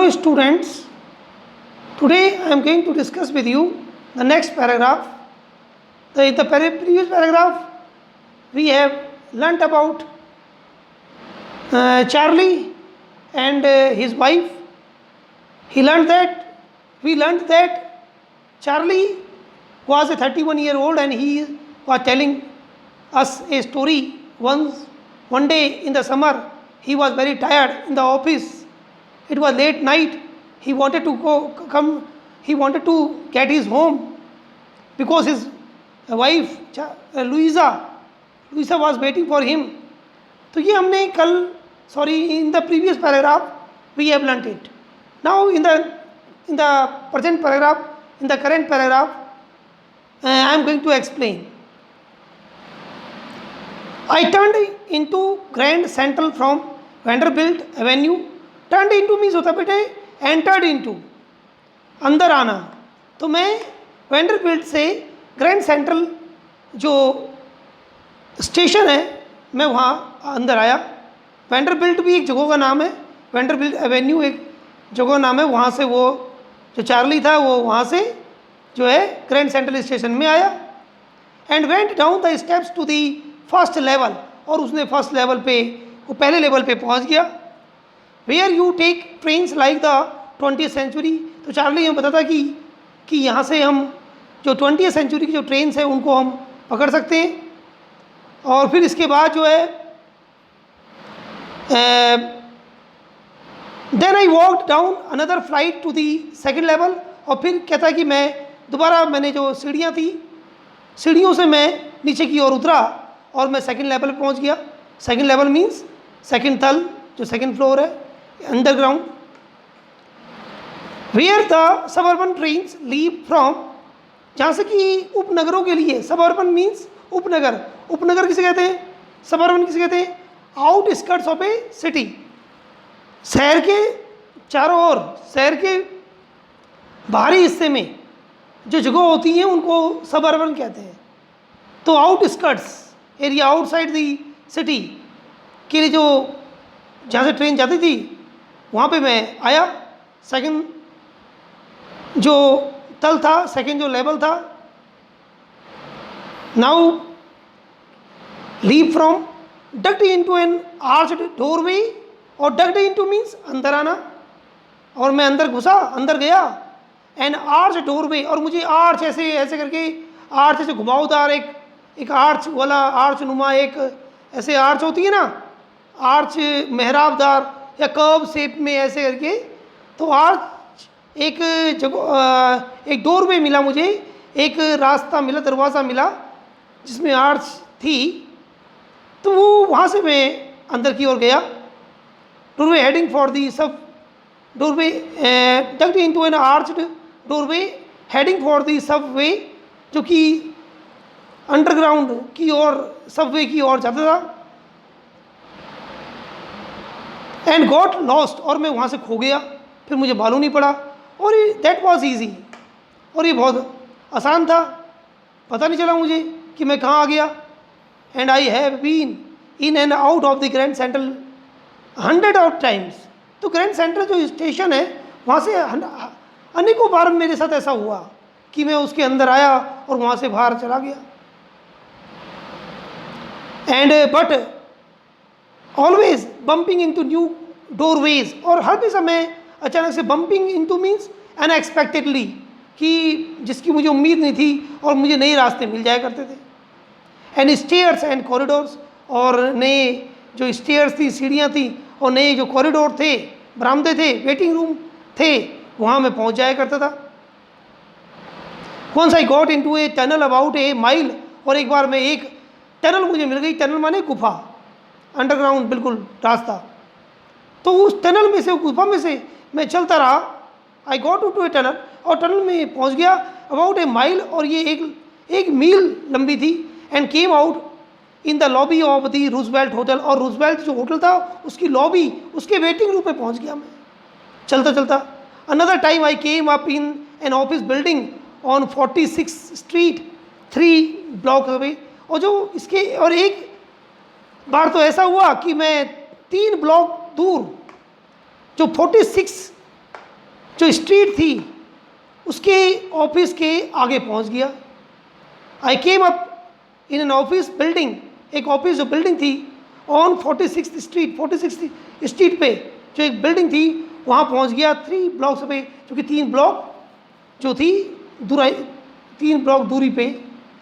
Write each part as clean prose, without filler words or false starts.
Hello students, today I am going to discuss with you the next paragraph. In the previous paragraph we have learnt about Charlie and his wife. We learned that Charlie was a 31-year-old and he was telling us a story. One day in the summer he was very tired in the office. It was late night. He wanted to get his home because his wife Louisa was waiting for him. तो ये हमने in the previous paragraph we have learnt it. Now in the present paragraph, in the current paragraph, I am going to explain. I turned into Grand Central from Vanderbilt Avenue. Turned into means होता बेटे entered into, अंदर आना. तो मैं Vanderbilt से grand central जो station है मैं वहाँ अंदर आया. वेंडरबिल्ट भी एक जगह का नाम है, वेंडरबिल्ट एवेन्यू एक जगह का नाम है. वहाँ से वो जो चार्ली था वो वहाँ से जो है ग्रैंड सेंट्रल स्टेशन में आया. And went down the steps to the first level, और उसने फर्स्ट लेवल पे वो पहले लेवल पे पहुँच गया. Where you take trains like the 20th century. तो चार्ली हमें बताता कि यहाँ से हम जो 20th सेंचुरी की जो ट्रेन्स हैं उनको हम पकड़ सकते हैं. और फिर इसके बाद जो है then I walk down another flight to the second level. और फिर कहता है कि मैंने जो सीढ़ियाँ थी सीढ़ियों से मैं नीचे की ओर उतरा और मैं सेकेंड लेवल पे पहुँच गया. सेकेंड लेवल मीन्स सेकेंड तल, जो सेकेंड फ्लोर है, underground. Where the suburban trains leave from, जहाँ से कि उपनगरों के लिए, सबअर्बन मीन्स उपनगर. उपनगर किसे कहते हैं, सबअर्बन किसे कहते हैं, out skirts of A city. शहर के चारों ओर, शहर के बाहरी हिस्से में जो जगह होती हैं उनको सबअर्बन कहते हैं. तो out skirts area outside the city के लिए जो जहाँ से ट्रेन जाती थी वहाँ पे मैं आया. सेकंड जो तल था, सेकंड जो लेवल था. Now leave from, ducked into an arched doorway. और डक्ड इनटू मीन्स अंदर आना, और मैं अंदर घुसा, अंदर गया. एन आर्च डोरवे, और मुझे आर्च ऐसे करके आर्च ऐसे घुमावदार एक आर्च वाला, आर्च नुमा एक ऐसे आर्च होती है ना, आर्च मेहराबदार या कर्व शेप में ऐसे करके. तो आर्च एक जगह, एक डोरवे मिला मुझे, एक रास्ता मिला, दरवाज़ा मिला जिसमें आर्च थी. तो वो वहाँ से मैं अंदर की ओर गया. Doorway heading for the sub doorway, ducked into an arched doorway heading for the subway, जो कि अंडरग्राउंड की ओर, सबवे की ओर जाता था. एंड गॉट लॉस्ट, और मैं वहाँ से खो गया, फिर मुझे मालूम नहीं पड़ा. और दैट वॉज ईजी, और ये बहुत आसान था, पता नहीं चला मुझे कि मैं कहाँ आ गया. And I have been in and out of the grand central 100 of times. तो ग्रैंड सेंट्रल जो स्टेशन है वहाँ से अनेकों बार मेरे साथ ऐसा हुआ कि मैं उसके अंदर आया और वहाँ से बाहर चला गया. And but always bumping into new doorways, और हर भी समय अचानक से बम्पिंग इनटू मीन्स अनएक्सपेक्टेडली, कि जिसकी मुझे उम्मीद नहीं थी और मुझे नए रास्ते मिल जाया करते थे. एंड स्टेयर्स एंड कॉरिडोर्स, और नए जो स्टेयर्स थी, सीढ़ियाँ थी, और नए जो कॉरिडोर थे, बरामदे थे, वेटिंग रूम थे, वहाँ मैं पहुँच जाया करता था. Once I got into a tunnel about a mile, और एक बार मैं एक टनल मुझे मिल गई. टनल माने गुफा, अंडरग्राउंड बिल्कुल रास्ता. तो उस टनल में से, गुफा में से मैं चलता रहा. I got to a tunnel, और टनल में पहुंच गया अबाउट ए माइल, और ये एक मील लंबी थी. And came out in the lobby of the Roosevelt hotel, और रूजवेल्ट जो होटल था उसकी लॉबी, उसके वेटिंग रूम पे पहुंच गया मैं चलता चलता. Another time I came up in an office building on 46th street 3 block away. और जो इसके, और एक बार तो ऐसा हुआ कि मैं 3 ब्लॉक दूर जो 46 जो स्ट्रीट थी उसके ऑफिस के आगे पहुंच गया। I came up in an office building, एक ऑफिस जो बिल्डिंग थी on 46th street, 46th street पे जो एक बिल्डिंग थी वहाँ पहुँच गया 3 ब्लॉक्स पे, जो कि 3 ब्लॉक जो थी दूर, 3 ब्लॉक दूरी पे,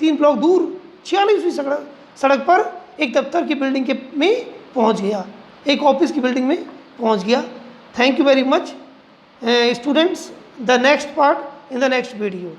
3 ब्लॉक दूर 46वीं सड़क पर एक दफ्तर की बिल्डिंग के में पहुँच गया, एक ऑफिस की बिल्डिंग में पहुँच गया। Thank you very much students, the next part in the next video.